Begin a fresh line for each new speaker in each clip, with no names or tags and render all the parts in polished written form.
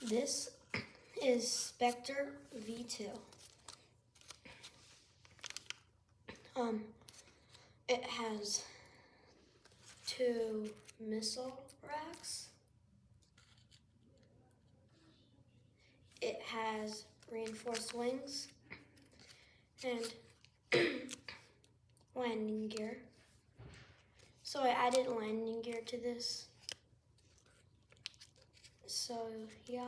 This is Specter V2. It has 2 missile racks. It has reinforced wings and landing gear. So I added landing gear to this. So yeah,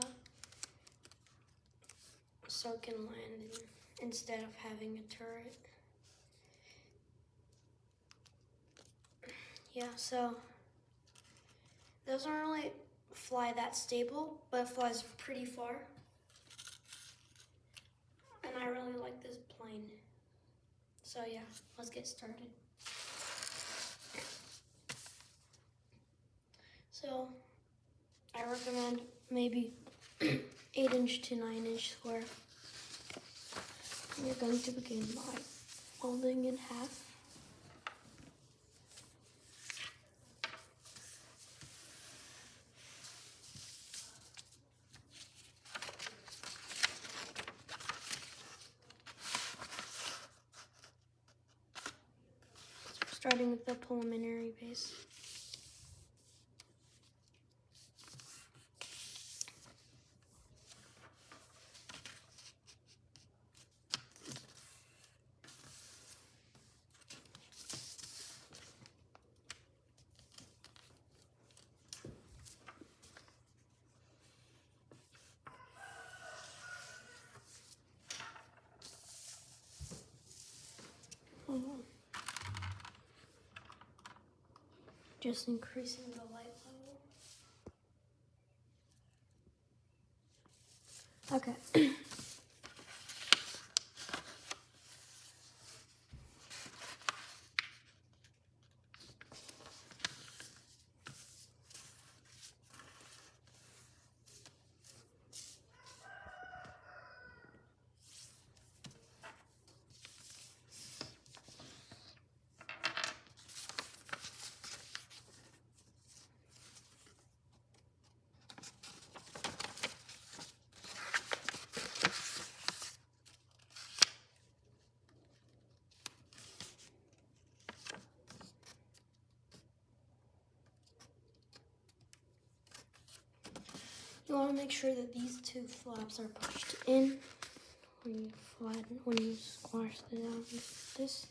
so it can land instead of having a turret. Yeah, so it doesn't really fly that stable, but it flies pretty far. And I really like this plane. So yeah, let's get started. So I recommend maybe 8-inch to 9-inch square. You're going to begin by folding in half. Starting with the preliminary base. Just increasing the light level. Okay. You want to make sure that these 2 flaps are pushed in when you squash it down this.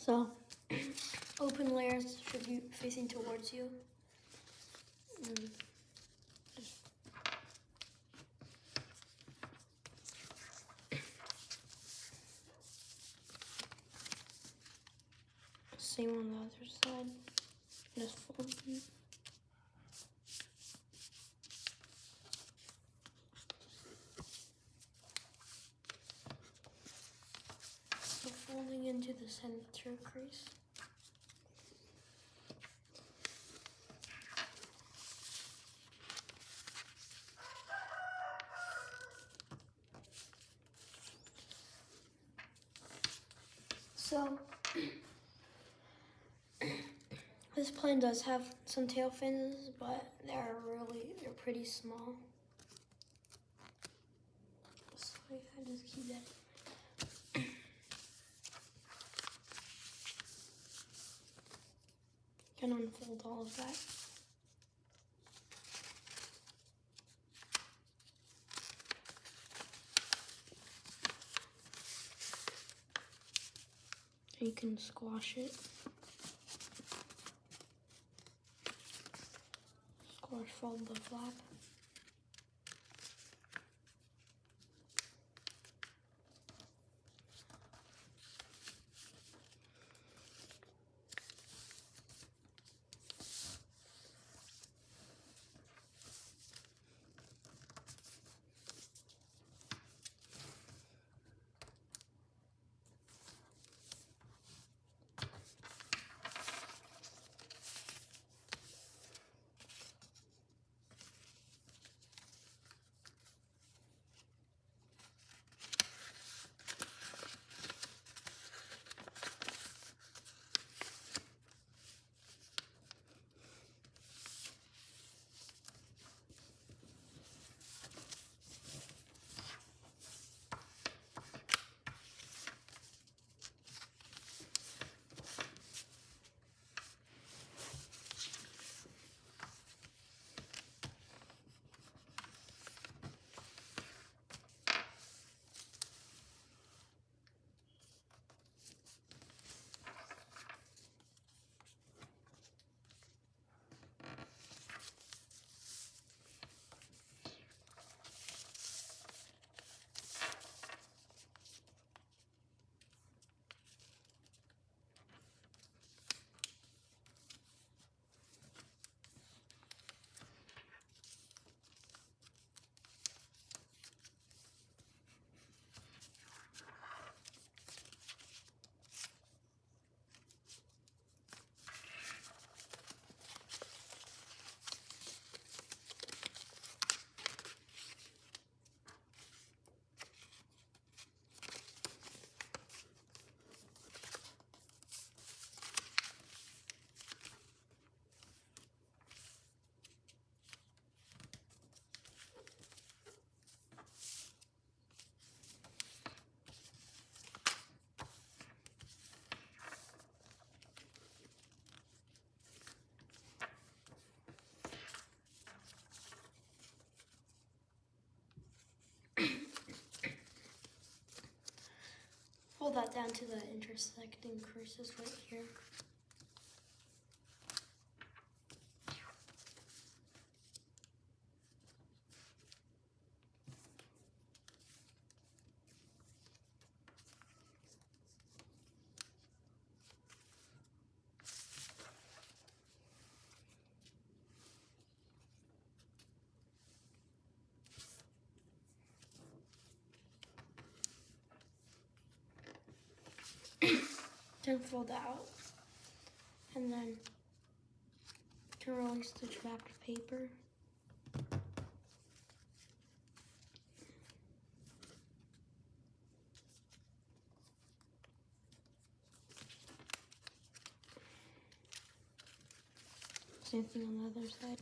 So, open layers should be facing towards you. Same on the other side. Just fold them. So folding into the center crease. So this plane does have some tail fins, but they're pretty small. So I just keep that. Can unfold all of that. You can squash it. Squash fold the flap. fold that down to the intersecting creases right here. Then fold that out, and then to release the wrapped paper. Same thing on the other side.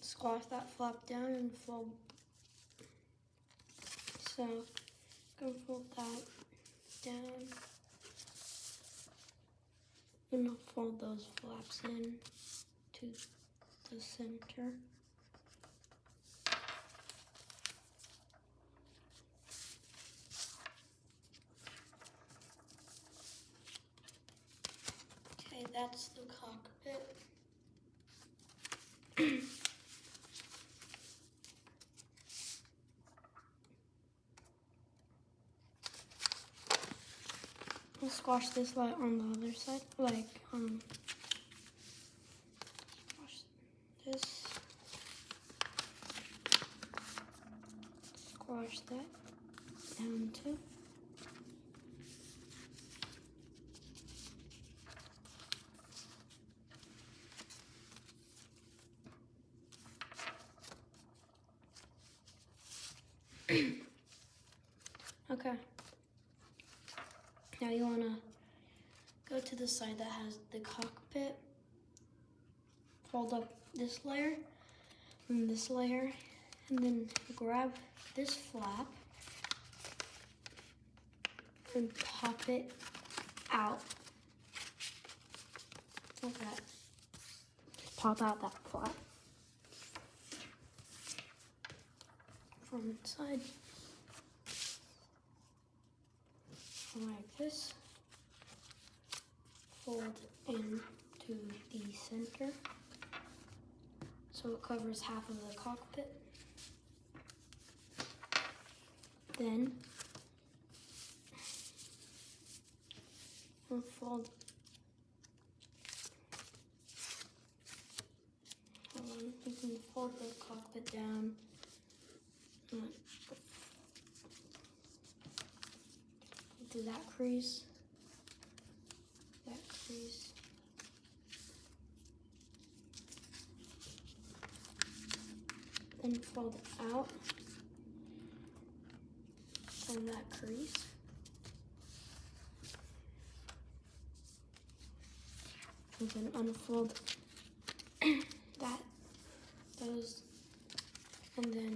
Squash that flap down and fold. So, go fold that down. I'm gonna fold those flaps in to the center. Okay, that's the cockpit. I'll squash this light on the other side, squash this, squash that down too. Okay. Now you want to go to the side that has the cockpit, fold up this layer and this layer, and then grab this flap and pop it out like that. Pop out that flap from inside. Like this, fold into the center so it covers half of the cockpit. Then we'll fold, you can fold the cockpit down. Do that crease, then fold it out from that crease, and then unfold those, and then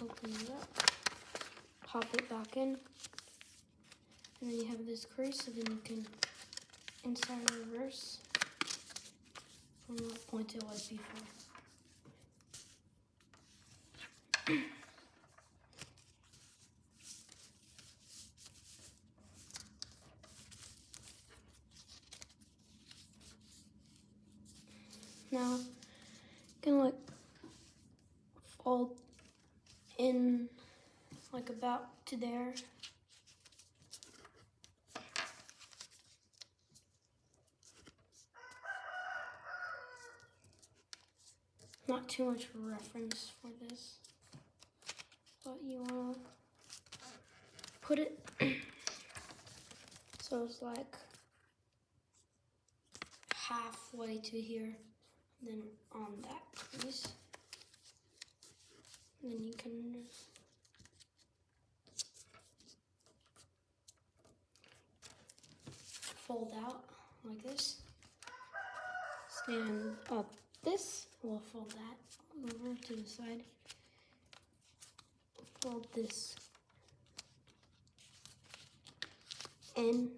open it up, pop it back in. And then you have this crease, so then you can inside reverse from what point it was before. Now, you can fold in about to there. Not too much reference for this, but you want to put it so it's like halfway to here, then on that piece. And then you can fold out like this. Stand up this. We'll fold that over to the side. Fold this in.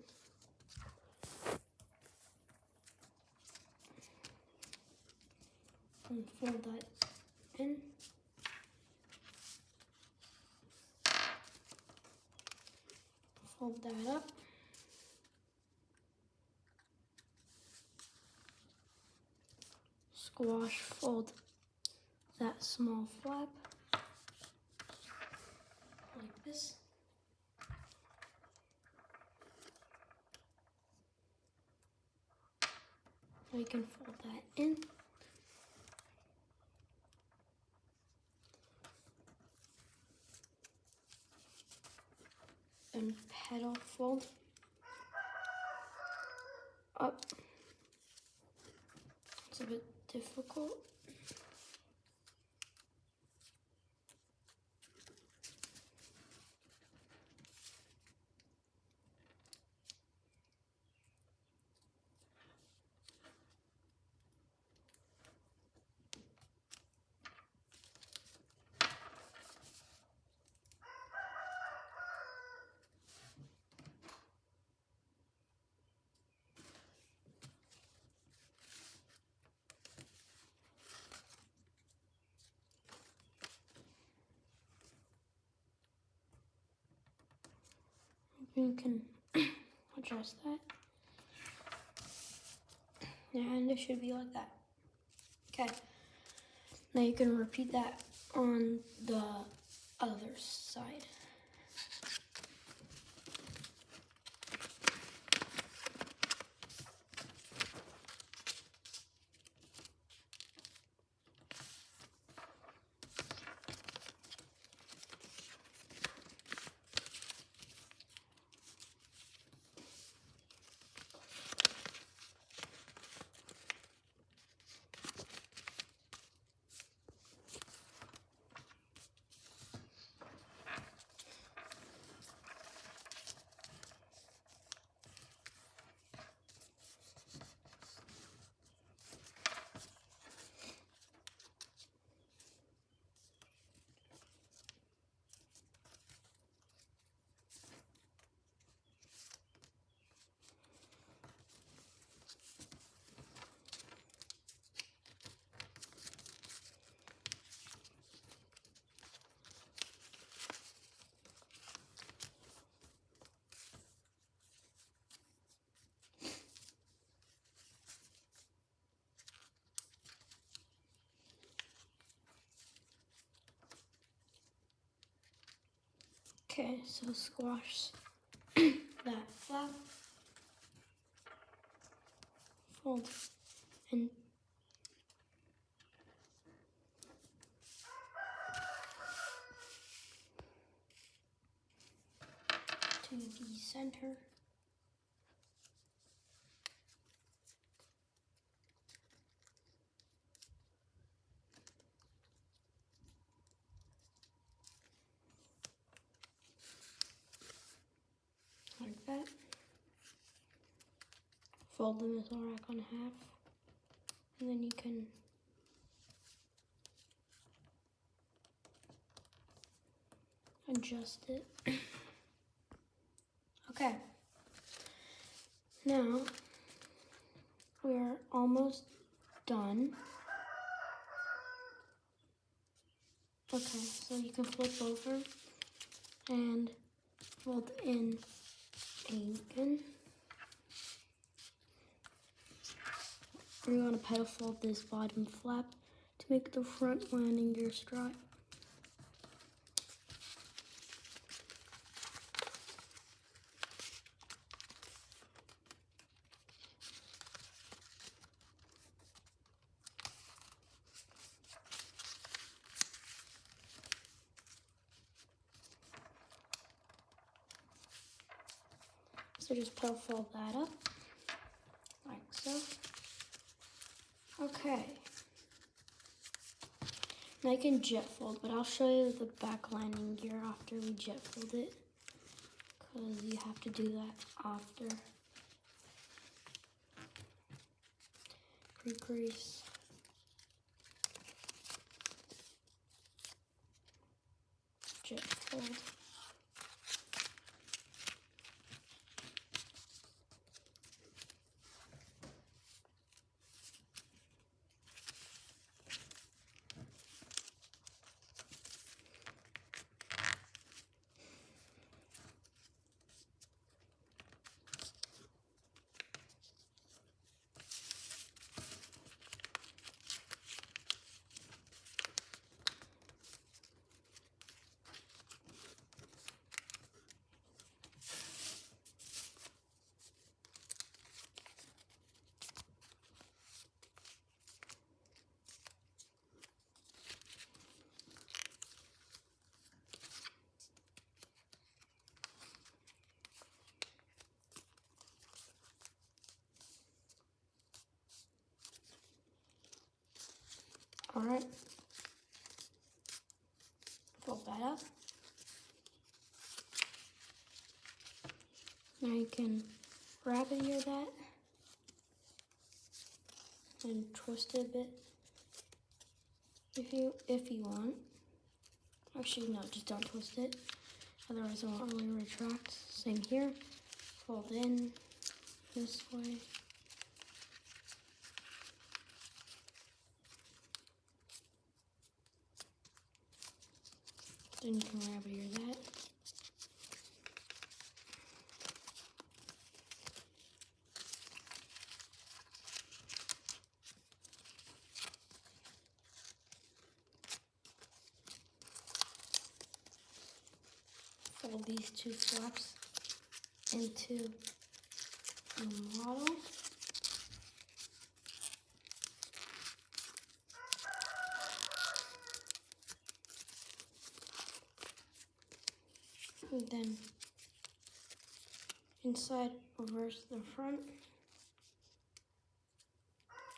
And fold that in. Fold that up. Squash, fold that small flap like this. Now you can fold that in. And petal fold up. It's a bit difficult. You can adjust that. And it should be like that. Okay. Now you can repeat that on the other side. Okay, so squash that flap, fold in to the center. Like that. Fold the middle rack on half, and then you can adjust it. Okay. Now we're almost done. Okay, so you can flip over and fold in again. We're going to petal fold this bottom flap to make the front landing gear strap. So just petal fold that up, like so. Okay, And I can jet fold, but I'll show you the back lining gear after we jet fold it, because you have to do that after. Pre-crease. Jet fold. All right. Fold that up. Now you can rabbit ear that and twist it a bit if you want. Actually, no, just don't twist it. Otherwise, it won't really retract. Same here. Fold in this way. Then you can rabbit ear that. Fold these two flaps into the model. And then inside reverse the front.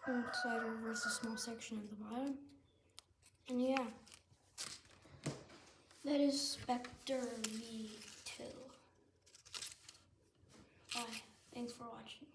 Inside reverse a small section at the bottom. And yeah, that is Specter V2. Bye. Thanks for watching.